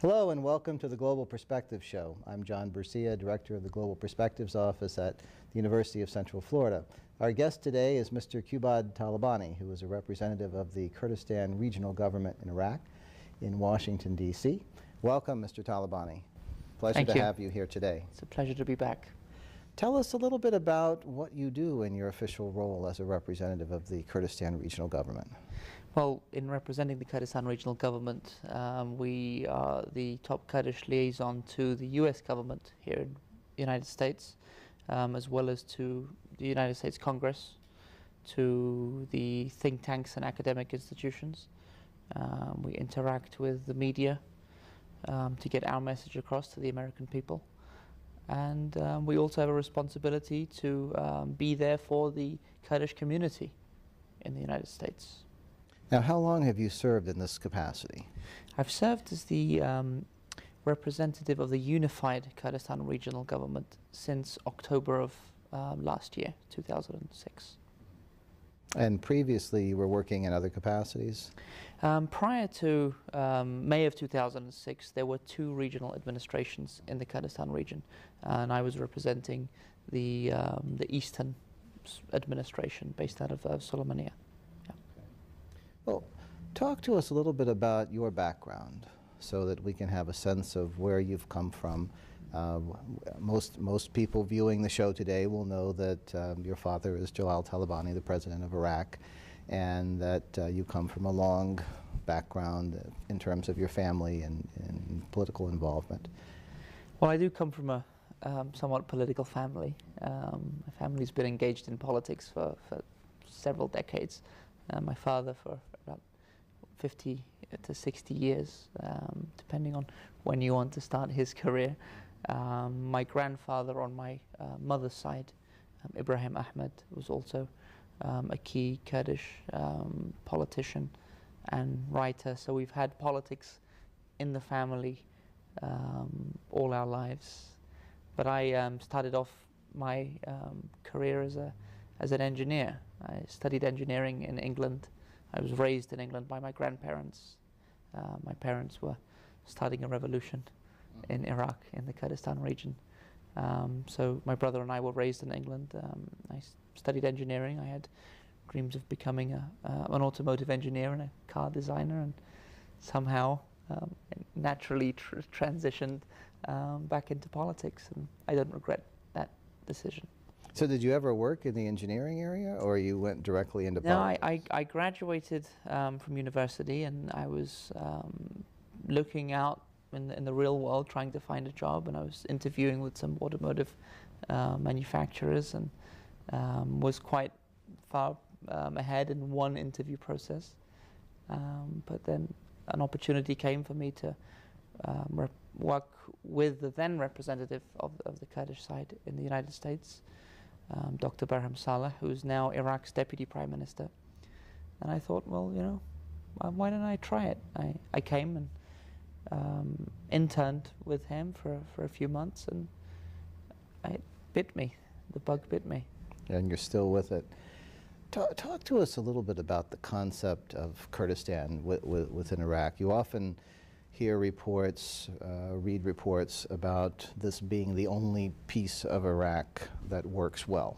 Hello and welcome to the Global Perspectives Show. I'm John Bercia, Director of the Global Perspectives Office at the University of Central Florida. Our guest today is Mr. Qubad Talabani, who is a representative of the Kurdistan Regional Government in Iraq in Washington, D.C. Welcome, Mr. Talabani. Pleasure to have you here today. It's a pleasure to be back. Tell us a little bit about what you do in your official role as a representative of the Kurdistan Regional Government. Well, in representing the Kurdistan Regional Government, we are the top Kurdish liaison to the US government here in the United States, as well as to the United States Congress, to the think tanks and academic institutions. We interact with the media to get our message across to the American people. And we also have a responsibility to be there for the Kurdish community in the United States. Now, how long have you served in this capacity? I've served as the representative of the unified Kurdistan Regional Government since October of last year, 2006. And previously you were working in other capacities? Prior to May of 2006, there were two regional administrations in the Kurdistan region, and I was representing the Eastern administration based out of Sulaymaniyah. Well, talk to us a little bit about your background so that we can have a sense of where you've come from. Most people viewing the show today will know that your father is Jalal Talabani, the president of Iraq, and that you come from a long background in terms of your family and political involvement. Well, I do come from a somewhat political family. My family's been engaged in politics for several decades. My father for about 50 to 60 years, depending on when you want to start his career. My grandfather on my mother's side, Ibrahim Ahmed, was also a key Kurdish politician and writer. So we've had politics in the family all our lives. But I started off my career as an engineer. I studied engineering in England. I was raised in England by my grandparents. My parents were starting a revolution in Iraq, in the Kurdistan region. So my brother and I were raised in England. I studied engineering. I had dreams of becoming an automotive engineer and a car designer, and somehow naturally transitioned back into politics, and I don't regret that decision. So did you ever work in the engineering area, or you went directly into politics? No, I graduated from university, and I was looking out in the real world trying to find a job, and I was interviewing with some automotive manufacturers, and was quite far ahead in one interview process. But then an opportunity came for me to work with the then representative of the Kurdish side in the United States, Dr. Barham Saleh, who is now Iraq's Deputy Prime Minister. And I thought, well, you know, why don't I try it? I came and interned with him for a few months, and it bit me. The bug bit me. And you're still with it. Talk to us a little bit about the concept of Kurdistan within Iraq. You often hear reports, read reports about this being the only piece of Iraq that works well.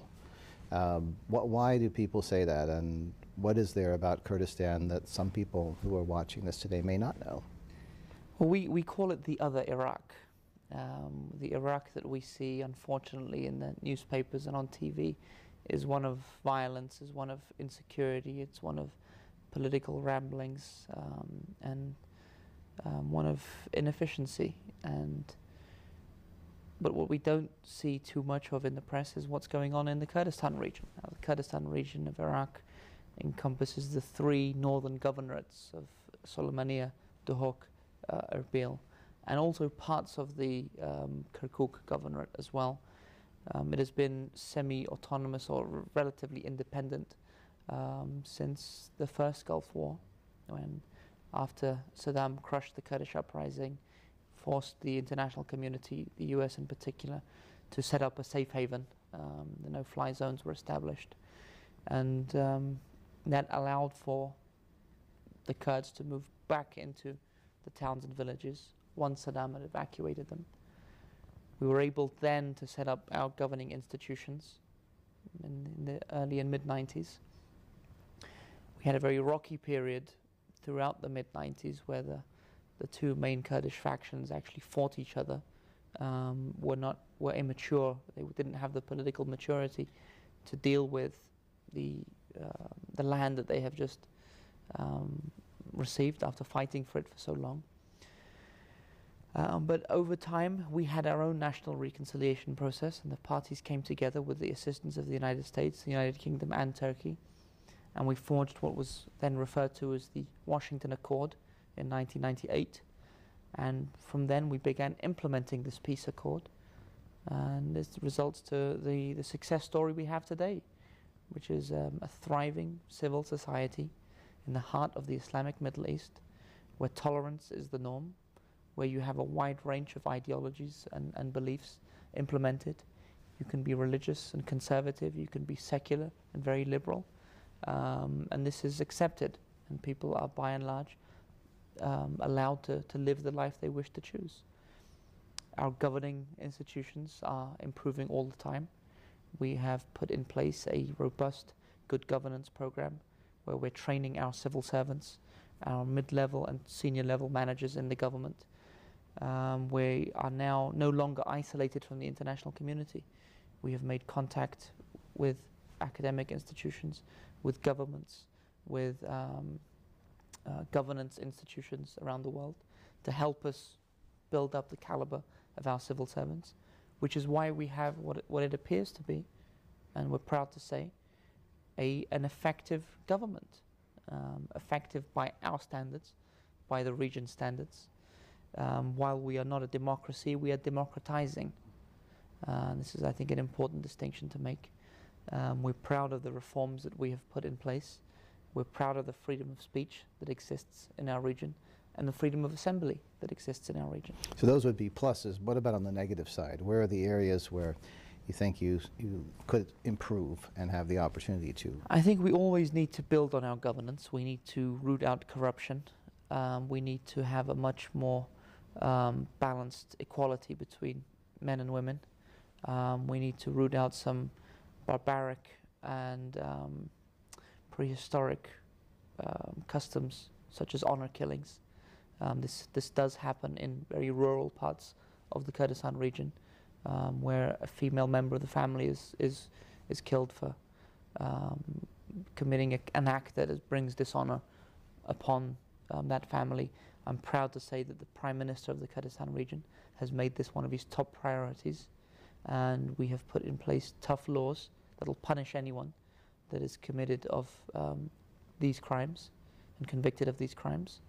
Why do people say that, and what is there about Kurdistan that some people who are watching this today may not know? Well, we call it the other Iraq. The Iraq that we see, unfortunately, in the newspapers and on TV is one of violence, is one of insecurity, it's one of political ramblings, and one of inefficiency. But what we don't see too much of in the press is what's going on in the Kurdistan region. Now, the Kurdistan region of Iraq encompasses the three northern governorates of Sulaymaniyah, Duhok, Erbil, and also parts of the Kirkuk governorate as well. It has been semi-autonomous or relatively independent since the first Gulf War, when after Saddam crushed the Kurdish uprising, forced the international community, the US in particular, to set up a safe haven. The no-fly zones were established, and that allowed for the Kurds to move back into the towns and villages once Saddam had evacuated them. We were able then to set up our governing institutions in the early and mid-90s. We had a very rocky period throughout the mid-90s where the two main Kurdish factions actually fought each other, were immature. They didn't have the political maturity to deal with the land that they have just received after fighting for it for so long. But over time, we had our own national reconciliation process, and the parties came together with the assistance of the United States, the United Kingdom, and Turkey, and we forged what was then referred to as the Washington Accord in 1998. And from then, we began implementing this peace accord, and this results to the success story we have today, which is a thriving civil society in the heart of the Islamic Middle East, where tolerance is the norm, where you have a wide range of ideologies and beliefs implemented. You can be religious and conservative, you can be secular and very liberal, and this is accepted, and people are by and large allowed to live the life they wish to choose. Our governing institutions are improving all the time. We have put in place a robust good governance program where we're training our civil servants, our mid-level and senior level managers in the government. We are now no longer isolated from the international community. We have made contact with academic institutions, with governments, with governance institutions around the world to help us build up the caliber of our civil servants, which is why we have what it appears to be, and we're proud to say, an effective government, effective by our standards, by the region's standards. While we are not a democracy, we are democratizing. This is, I think, an important distinction to make. We're proud of the reforms that we have put in place. We're proud of the freedom of speech that exists in our region and the freedom of assembly that exists in our region. So those would be pluses. What about on the negative side? Where are the areas where you think you could improve and have the opportunity to? I think we always need to build on our governance. We need to root out corruption. We need to have a much more balanced equality between men and women. We need to root out some barbaric and prehistoric customs such as honor killings. This does happen in very rural parts of the Kurdistan region, where a female member of the family is killed for committing an act that brings dishonor upon that family. I'm proud to say that the Prime Minister of the Kurdistan region has made this one of his top priorities, and we have put in place tough laws that will punish anyone that is committed of these crimes and convicted of these crimes.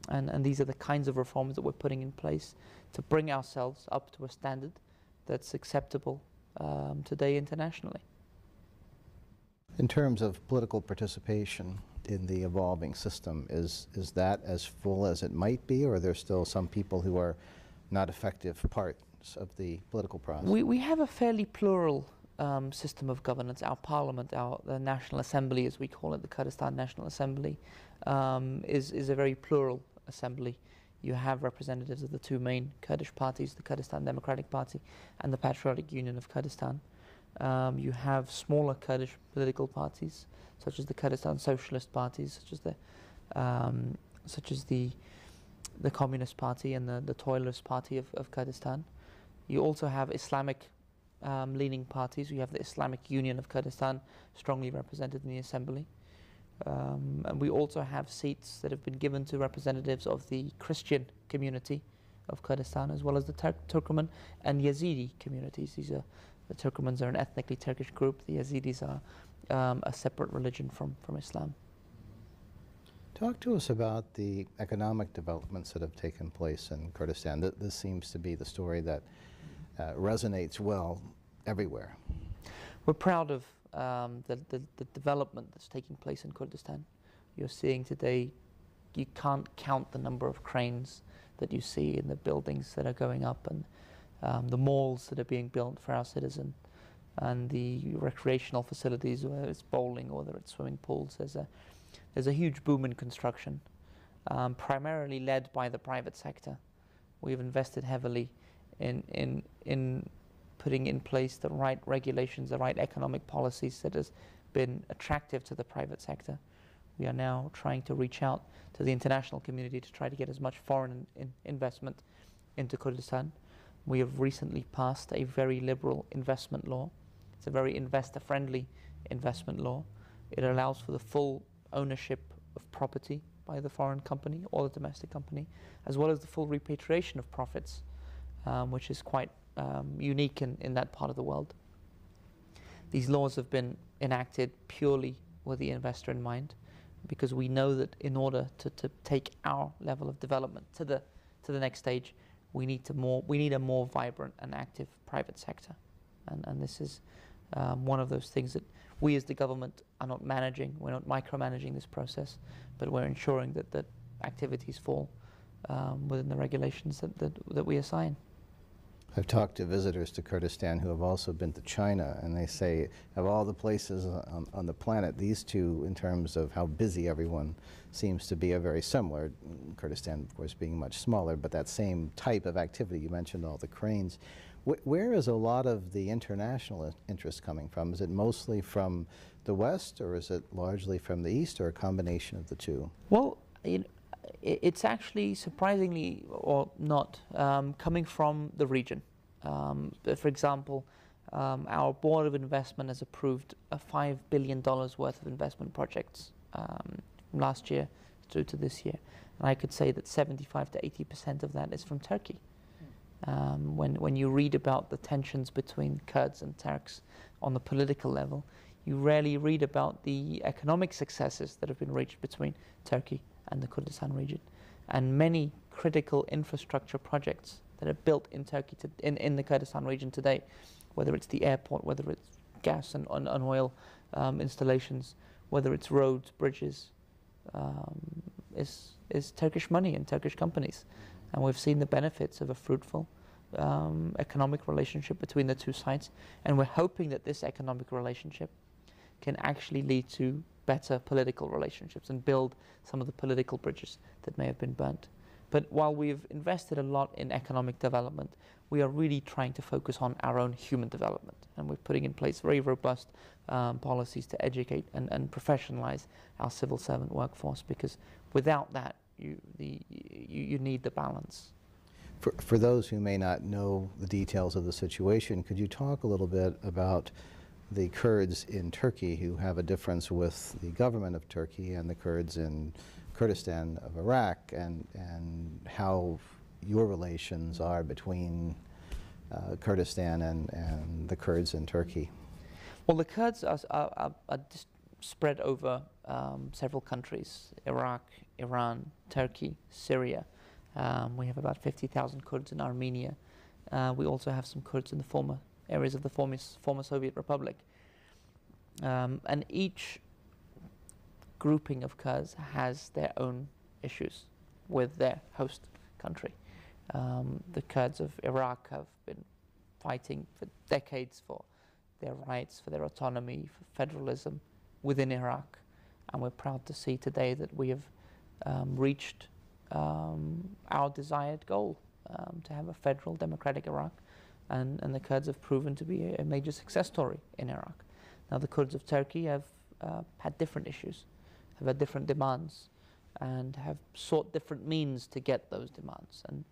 And these are the kinds of reforms that we're putting in place to bring ourselves up to a standard that's acceptable today internationally. In terms of political participation in the evolving system, is that as full as it might be, or are there still some people who are not effective parts of the political process? We have a fairly plural system of governance. Our parliament, the National Assembly, as we call it, the Kurdistan National Assembly, is a very plural assembly. You have representatives of the two main Kurdish parties, the Kurdistan Democratic Party and the Patriotic Union of Kurdistan. You have smaller Kurdish political parties, such as the Kurdistan Socialist parties, such as the Communist Party and the Toilers Party of Kurdistan. You also have Islamic leaning parties. You have the Islamic Union of Kurdistan, strongly represented in the assembly. And we also have seats that have been given to representatives of the Christian community of Kurdistan, as well as the Turkmen and Yazidi communities. The Turkmens are an ethnically Turkish group. The Yazidis are a separate religion from Islam. Talk to us about the economic developments that have taken place in Kurdistan. This seems to be the story that resonates well everywhere. We're proud of the development that's taking place in Kurdistan. You're seeing today, you can't count the number of cranes that you see in the buildings that are going up, and the malls that are being built for our citizens, and the recreational facilities, whether it's bowling or whether it's swimming pools. There's a huge boom in construction, primarily led by the private sector. We've invested heavily in putting in place the right regulations, the right economic policies that has been attractive to the private sector. We are now trying to reach out to the international community to try to get as much foreign investment into Kurdistan. We have recently passed a very liberal investment law. It's a very investor-friendly investment law. It allows for the full ownership of property by the foreign company or the domestic company, as well as the full repatriation of profits, which is quite unique in that part of the world. These laws have been enacted purely with the investor in mind, because we know that in order to take our level of development to the next stage, we need a more vibrant and active private sector, and this is one of those things that we as the government are not managing. We're not micromanaging this process, but we're ensuring that activities fall within the regulations that we assign. I've talked to visitors to Kurdistan who have also been to China, and they say of all the places on the planet, these two, in terms of how busy everyone seems to be, are very similar. Kurdistan, of course, being much smaller, but that same type of activity. You mentioned all the cranes. Where is a lot of the international interest coming from? Is it mostly from the West, or is it largely from the East, or a combination of the two? Well, it's actually surprisingly, or not, coming from the region. For example, our Board of Investment has approved a $5 billion worth of investment projects from last year through to this year. And I could say that 75 to 80% of that is from Turkey. When you read about the tensions between Kurds and Turks on the political level, you rarely read about the economic successes that have been reached between Turkey and the Kurdistan region. And many critical infrastructure projects that are built in Turkey, in the Kurdistan region today, whether it's the airport, whether it's gas and oil installations, whether it's roads, bridges, is Turkish money and Turkish companies. And we've seen the benefits of a fruitful economic relationship between the two sides. And we're hoping that this economic relationship can actually lead to better political relationships and build some of the political bridges that may have been burnt. But while we've invested a lot in economic development, we are really trying to focus on our own human development. And we're putting in place very robust policies to educate and professionalize our civil servant workforce, because without that, you need the balance. For those who may not know the details of the situation, could you talk a little bit about the Kurds in Turkey who have a difference with the government of Turkey and the Kurds in Kurdistan of Iraq, and how your relations are between Kurdistan and the Kurds in Turkey? Well, the Kurds are spread over several countries: Iraq, Iran, Turkey, Syria. We have about 50,000 Kurds in Armenia. We also have some Kurds in the former areas of the former Soviet Republic. And each grouping of Kurds has their own issues with their host country. The Kurds of Iraq have been fighting for decades for their rights, for their autonomy, for federalism within Iraq. And we're proud to see today that we have reached our desired goal, to have a federal democratic Iraq. And the Kurds have proven to be a major success story in Iraq. Now the Kurds of Turkey have had different issues, have had different demands, and have sought different means to get those demands. And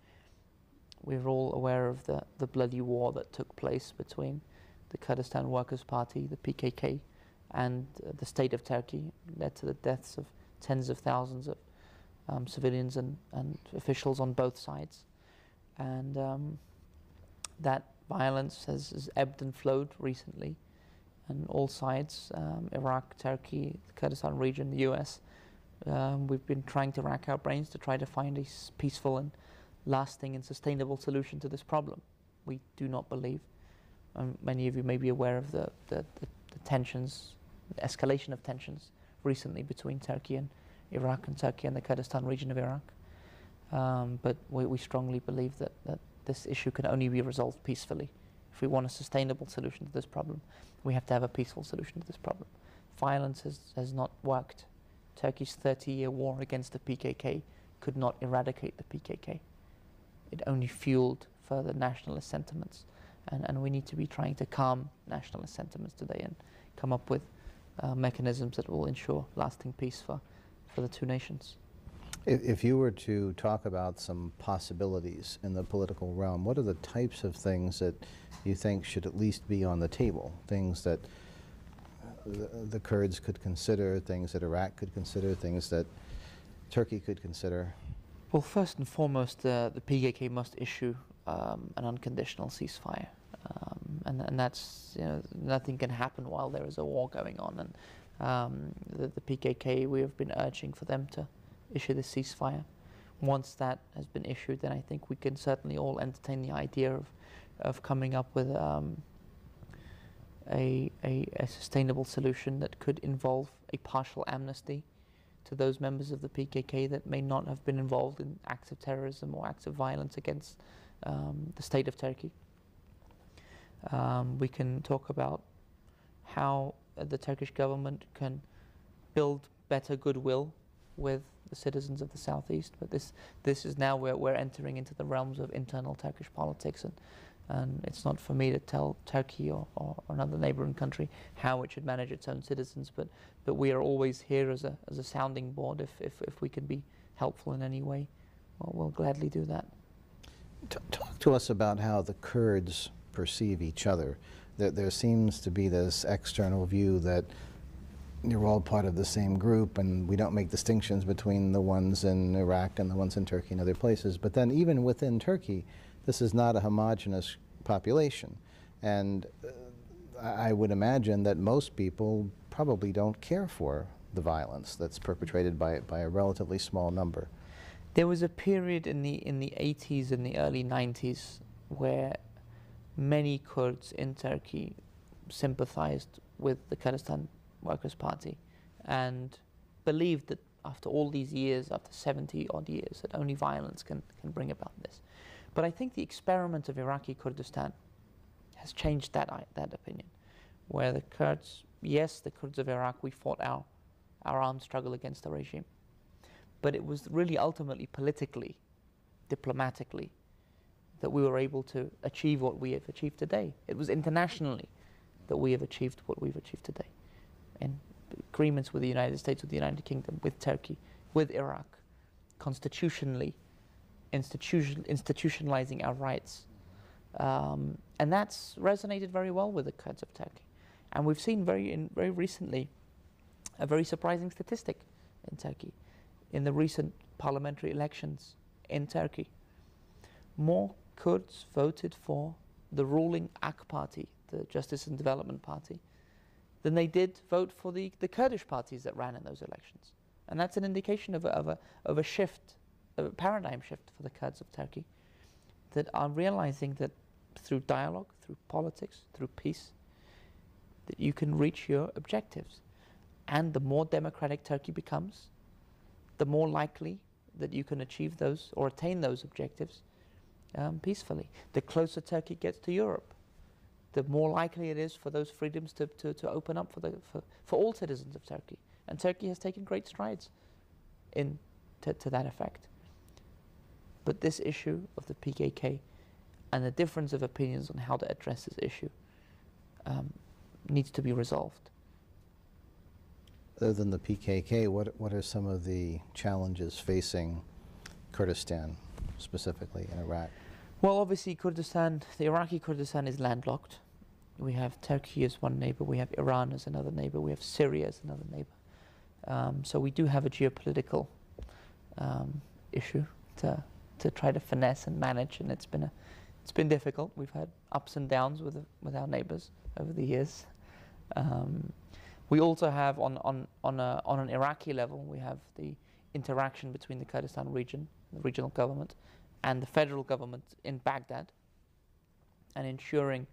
we're all aware of the bloody war that took place between the Kurdistan Workers' Party, the PKK, and the state of Turkey. It led to the deaths of tens of thousands of civilians and officials on both sides. And that violence has ebbed and flowed recently, and all sides, Iraq, Turkey, the Kurdistan region, the US, we've been trying to rack our brains to try to find a peaceful and lasting and sustainable solution to this problem. We do not believe, many of you may be aware of the tensions, the escalation of tensions recently between Turkey and Iraq, and Turkey and the Kurdistan region of Iraq. But we strongly believe that this issue can only be resolved peacefully. If we want a sustainable solution to this problem, we have to have a peaceful solution to this problem. Violence has not worked. Turkey's 30-year war against the PKK could not eradicate the PKK. It only fueled further nationalist sentiments. And we need to be trying to calm nationalist sentiments today and come up with mechanisms that will ensure lasting peace for the two nations. If you were to talk about some possibilities in the political realm, what are the types of things that you think should at least be on the table? Things that the Kurds could consider, things that Iraq could consider, things that Turkey could consider? Well, first and foremost, the PKK must issue an unconditional ceasefire. And that's, nothing can happen while there is a war going on. And the PKK, we have been urging for them to issue the ceasefire. Once that has been issued, then I think we can certainly all entertain the idea of coming up with a sustainable solution that could involve a partial amnesty to those members of the PKK that may not have been involved in acts of terrorism or acts of violence against the state of Turkey. We can talk about how the Turkish government can build better goodwill with the citizens of the southeast, but this is now where we're entering into the realms of internal Turkish politics, and it's not for me to tell Turkey or another neighboring country how it should manage its own citizens, but we are always here as a sounding board. If we can be helpful in any way, well, we'll gladly do that. Talk to us about how the Kurds perceive each other. There seems to be this external view that you're all part of the same group and we don't make distinctions between the ones in Iraq and the ones in Turkey and other places. But then even within Turkey, this is not a homogeneous population. And I would imagine that most people probably don't care for the violence that's perpetrated by a relatively small number. There was a period in the 80s and the early 90s where many Kurds in Turkey sympathized with the Kurdistan Workers' Party and believed that after all these years, after 70 odd years, that only violence can bring about this. But I think the experiment of Iraqi Kurdistan has changed that opinion, where the Kurds, yes, the Kurds of Iraq, we fought our armed struggle against the regime, but it was really ultimately politically, diplomatically, that we were able to achieve what we have achieved today. It was internationally that we have achieved what we've achieved today. In agreements with the United States, with the United Kingdom, with Turkey, with Iraq, constitutionally, institutionalizing our rights. And that's resonated very well with the Kurds of Turkey. And we've seen very recently a very surprising statistic in Turkey. In the recent parliamentary elections in Turkey, more Kurds voted for the ruling AK Party, the Justice and Development Party, than they did vote for the Kurdish parties that ran in those elections. And that's an indication of a shift, of a paradigm shift for the Kurds of Turkey, that are realizing that through dialogue, through politics, through peace, that you can reach your objectives. And the more democratic Turkey becomes, the more likely that you can achieve those or attain those objectives peacefully. The closer Turkey gets to Europe, the more likely it is for those freedoms to open up for all citizens of Turkey. And Turkey has taken great strides to that effect. But this issue of the PKK and the difference of opinions on how to address this issue needs to be resolved. Other than the PKK, what are some of the challenges facing Kurdistan, specifically in Iraq? Well, obviously Kurdistan, the Iraqi Kurdistan is landlocked. We have Turkey as one neighbor, we have Iran as another neighbor, we have Syria as another neighbor. So we do have a geopolitical issue to try to finesse and manage, and it's been difficult. We've had ups and downs with our neighbors over the years. We also have on an Iraqi level, we have the interaction between the Kurdistan region, the regional government, and the federal government in Baghdad, and ensuring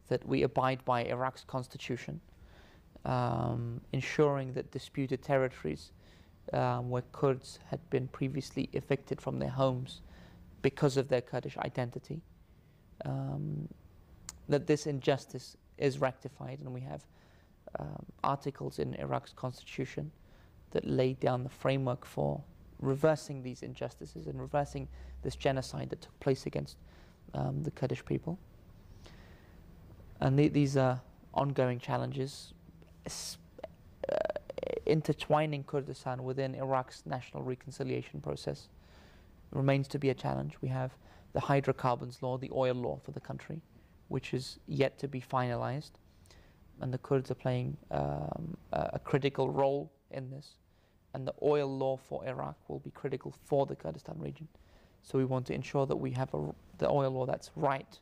that we abide by Iraq's constitution, ensuring that disputed territories where Kurds had been previously evicted from their homes because of their Kurdish identity, that this injustice is rectified, and we have articles in Iraq's constitution that lay down the framework for reversing these injustices and reversing this genocide that took place against the Kurdish people. And these are ongoing challenges, intertwining Kurdistan within Iraq's national reconciliation process remains to be a challenge. We have the hydrocarbons law, the oil law for the country, which is yet to be finalized. And the Kurds are playing a critical role in this. And the oil law for Iraq will be critical for the Kurdistan region. So we want to ensure that we have the oil law that's right,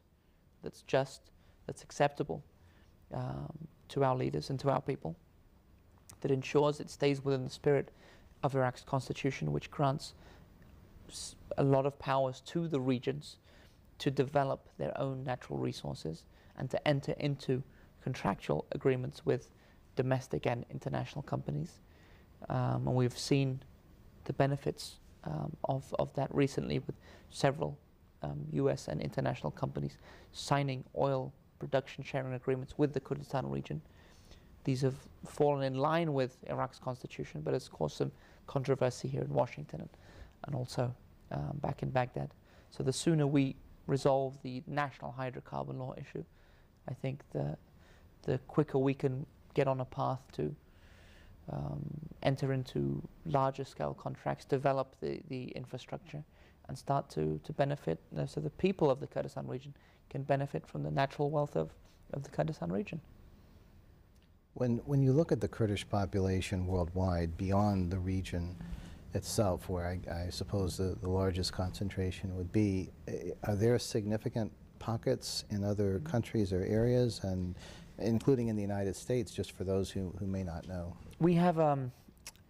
that's just, that's acceptable to our leaders and to our people, that ensures it stays within the spirit of Iraq's constitution, which grants a lot of powers to the regions to develop their own natural resources and to enter into contractual agreements with domestic and international companies. And we've seen the benefits of that recently with several US and international companies signing oil production sharing agreements with the Kurdistan region. These have fallen in line with Iraq's constitution, but it's caused some controversy here in Washington and also back in Baghdad. So the sooner we resolve the national hydrocarbon law issue, I think the quicker we can get on a path to enter into larger scale contracts, develop the infrastructure, and start to benefit, so the people of the Kurdistan region can benefit from the natural wealth of the Kurdistan region. When you look at the Kurdish population worldwide, beyond the region itself, where I suppose the largest concentration would be, are there significant pockets in other countries or areas, and including in the United States, just for those who may not know? We have a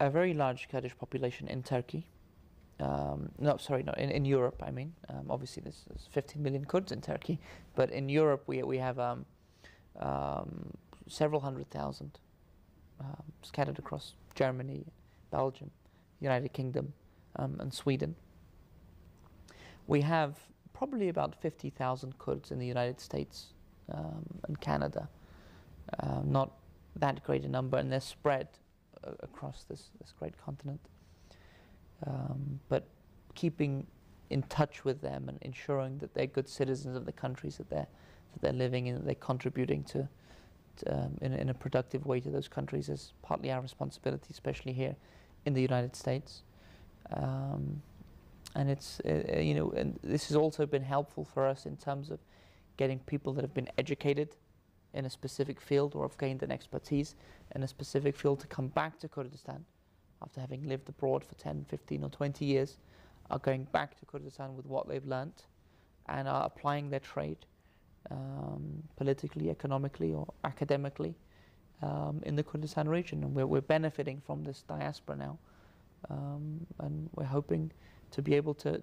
very large Kurdish population in Turkey. In Europe, I mean. Obviously, there's 15 million Kurds in Turkey, but in Europe, we have several hundred thousand scattered across Germany, Belgium, United Kingdom, and Sweden. We have probably about 50,000 Kurds in the United States and Canada. Not that great a number, and they're spread across this great continent. But keeping in touch with them and ensuring that they're good citizens of the countries that they're living in, that they're contributing to in a productive way to those countries is partly our responsibility, especially here in the United States. And it's and this has also been helpful for us in terms of getting people that have been educated in a specific field or have gained an expertise in a specific field to come back to Kurdistan after having lived abroad for 10, 15 or 20 years, are going back to Kurdistan with what they've learnt and are applying their trade politically, economically or academically in the Kurdistan region. And we're benefiting from this diaspora now, and we're hoping to be able to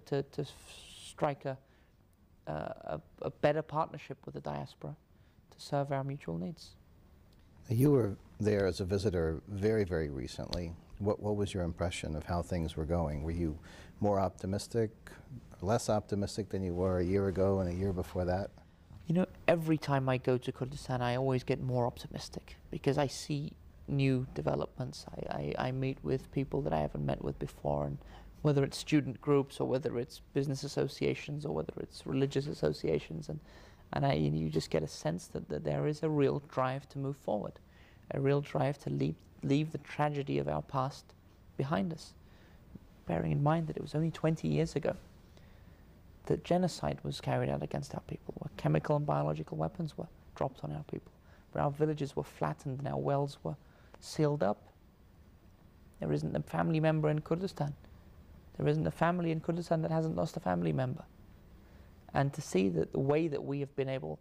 strike a better partnership with the diaspora to serve our mutual needs. You were there as a visitor very, very recently. What was your impression of how things were going? Were you more optimistic, less optimistic than you were a year ago and a year before that? You know, every time I go to Kurdistan, I always get more optimistic because I see new developments. I meet with people that I haven't met with before, and whether it's student groups or whether it's business associations or whether it's religious associations, and you just get a sense that there is a real drive to move forward, a real drive to leave the tragedy of our past behind us, bearing in mind that it was only 20 years ago that genocide was carried out against our people, where chemical and biological weapons were dropped on our people, where our villages were flattened and our wells were sealed up. There isn't a family member in Kurdistan. There isn't a family in Kurdistan that hasn't lost a family member. And to see that the way that we have been able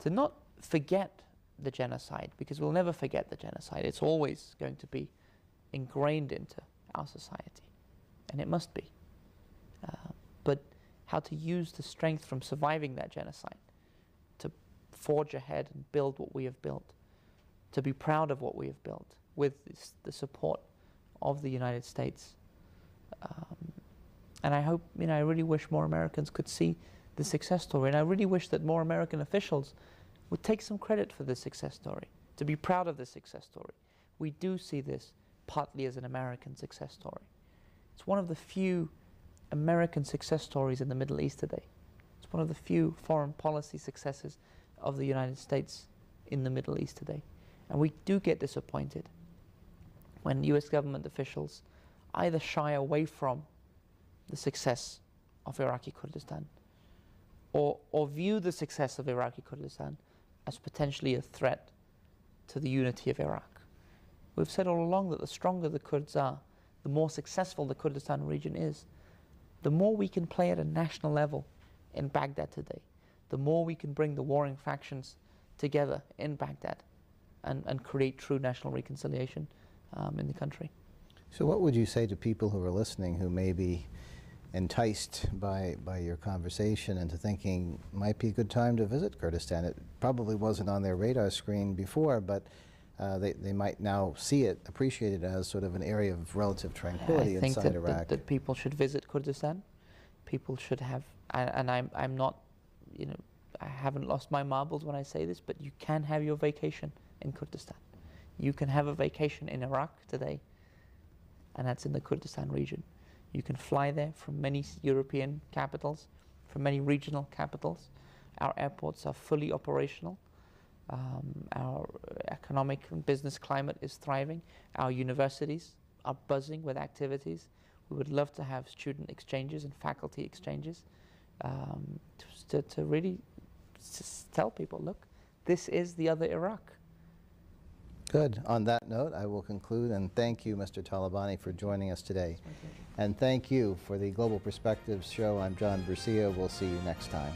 to not forget the genocide, because we'll never forget the genocide. It's always going to be ingrained into our society, and it must be. But how to use the strength from surviving that genocide to forge ahead and build what we have built, to be proud of what we have built with the support of the United States. And I hope, I really wish more Americans could see the success story, and I really wish that more American officials would take some credit for this success story, to be proud of this success story. We do see this partly as an American success story. It's one of the few American success stories in the Middle East today. It's one of the few foreign policy successes of the United States in the Middle East today. And we do get disappointed when US government officials either shy away from the success of Iraqi Kurdistan or view the success of Iraqi Kurdistan as potentially a threat to the unity of Iraq. We've said all along that the stronger the Kurds are, the more successful the Kurdistan region is, the more we can play at a national level in Baghdad today, the more we can bring the warring factions together in Baghdad and create true national reconciliation in the country. So what would you say to people who are listening who may be enticed by your conversation into thinking might be a good time to visit Kurdistan? It probably wasn't on their radar screen before, but they might now see it, appreciate it as sort of an area of relative tranquility inside Iraq. I think that people should visit Kurdistan. People should have, and I'm not, you know, I haven't lost my marbles when I say this, but you can have your vacation in Kurdistan. You can have a vacation in Iraq today, and that's in the Kurdistan region. You can fly there from many European capitals, from many regional capitals. Our airports are fully operational. Our economic and business climate is thriving. Our universities are buzzing with activities. We would love to have student exchanges and faculty exchanges to really tell people, look, this is the other Iraq. Good. On that note, I will conclude and thank you, Mr. Talabani, for joining us today. And thank you for the Global Perspectives show. I'm John Bercia. We'll see you next time.